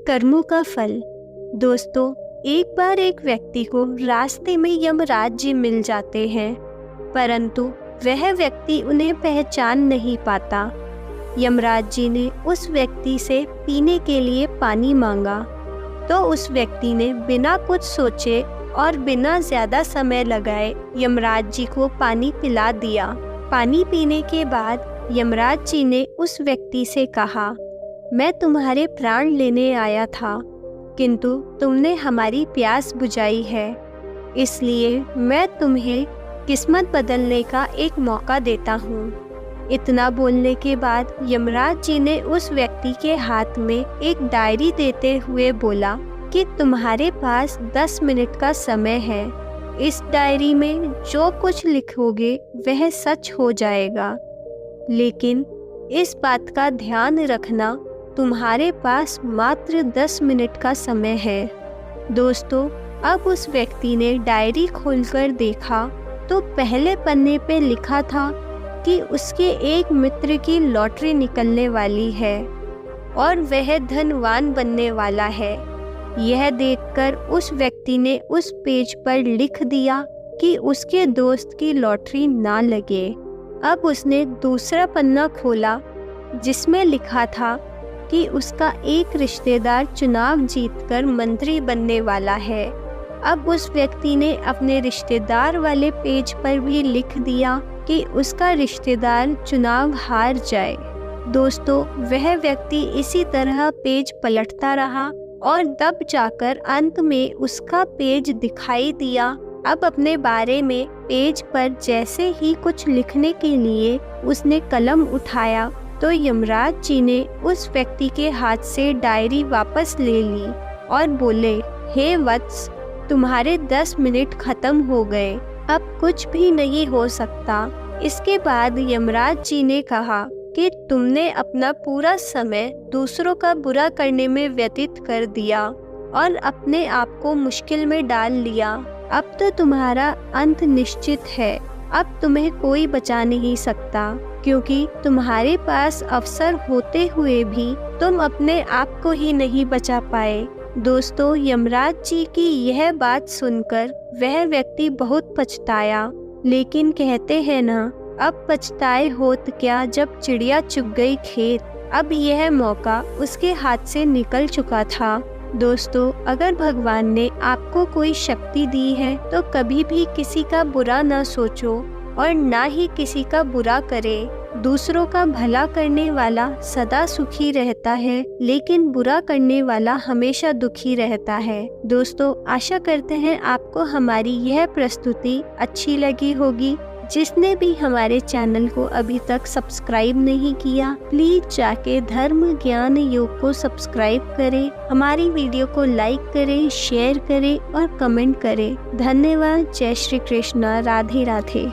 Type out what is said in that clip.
कर्मों का फल। दोस्तों, एक बार एक व्यक्ति को रास्ते में यमराज जी मिल जाते हैं, परंतु वह व्यक्ति उन्हें पहचान नहीं पाता। यमराज जी ने उस व्यक्ति से पीने के लिए पानी मांगा, तो उस व्यक्ति ने बिना कुछ सोचे और बिना ज़्यादा समय लगाए यमराज जी को पानी पिला दिया। पानी पीने के बाद यमराज जी ने उस व्यक्ति से कहा, मैं तुम्हारे प्राण लेने आया था, किंतु तुमने हमारी प्यास बुझाई है, इसलिए मैं तुम्हें किस्मत बदलने का एक मौका देता हूँ। इतना बोलने के बाद यमराज जी ने उस व्यक्ति के हाथ में एक डायरी देते हुए बोला कि तुम्हारे पास 10 मिनट का समय है। इस डायरी में जो कुछ लिखोगे वह सच हो जाएगा, लेकिन इस बात का ध्यान रखना तुम्हारे पास मात्र 10 मिनट का समय है। दोस्तों, अब उस व्यक्ति ने डायरी खोलकर देखा तो पहले पन्ने पे लिखा था कि उसके एक मित्र की लॉटरी निकलने वाली है और वह धनवान बनने वाला है। यह देखकर उस व्यक्ति ने उस पेज पर लिख दिया कि उसके दोस्त की लॉटरी ना लगे। अब उसने दूसरा पन्ना खोला जिसमें लिखा था कि उसका एक रिश्तेदार चुनाव जीतकर मंत्री बनने वाला है। अब उस व्यक्ति ने अपने रिश्तेदार वाले पेज पर भी लिख दिया कि उसका रिश्तेदार चुनाव हार जाए। दोस्तों, वह व्यक्ति इसी तरह पेज पलटता रहा और तब जाकर अंत में उसका पेज दिखाई दिया। अब अपने बारे में पेज पर जैसे ही कुछ लिखने के लिए उसने कलम उठाया तो यमराज जी ने उस व्यक्ति के हाथ से डायरी वापस ले ली और बोले, हे वत्स, तुम्हारे 10 मिनट खत्म हो गए, अब कुछ भी नहीं हो सकता। इसके बाद यमराज जी ने कहा कि तुमने अपना पूरा समय दूसरों का बुरा करने में व्यतीत कर दिया और अपने आप को मुश्किल में डाल लिया। अब तो तुम्हारा अंत निश्चित है। अब तुम्हें कोई बचा नहीं सकता, क्योंकि तुम्हारे पास अवसर होते हुए भी तुम अपने आप को ही नहीं बचा पाए। दोस्तों, यमराज जी की यह बात सुनकर वह व्यक्ति बहुत पछताया, लेकिन कहते हैं ना, अब पछताए होत क्या जब चिड़िया चुग गई खेत। अब यह मौका उसके हाथ से निकल चुका था। दोस्तों, अगर भगवान ने आपको कोई शक्ति दी है तो कभी भी किसी का बुरा ना सोचो और ना ही किसी का बुरा करे। दूसरों का भला करने वाला सदा सुखी रहता है, लेकिन बुरा करने वाला हमेशा दुखी रहता है। दोस्तों, आशा करते हैं आपको हमारी यह प्रस्तुति अच्छी लगी होगी। जिसने भी हमारे चैनल को अभी तक सब्सक्राइब नहीं किया, प्लीज जाके धर्म ज्ञान योग को सब्सक्राइब करें, हमारी वीडियो को लाइक करें, शेयर करें और कमेंट करें। धन्यवाद। जय श्री कृष्णा। राधे राधे।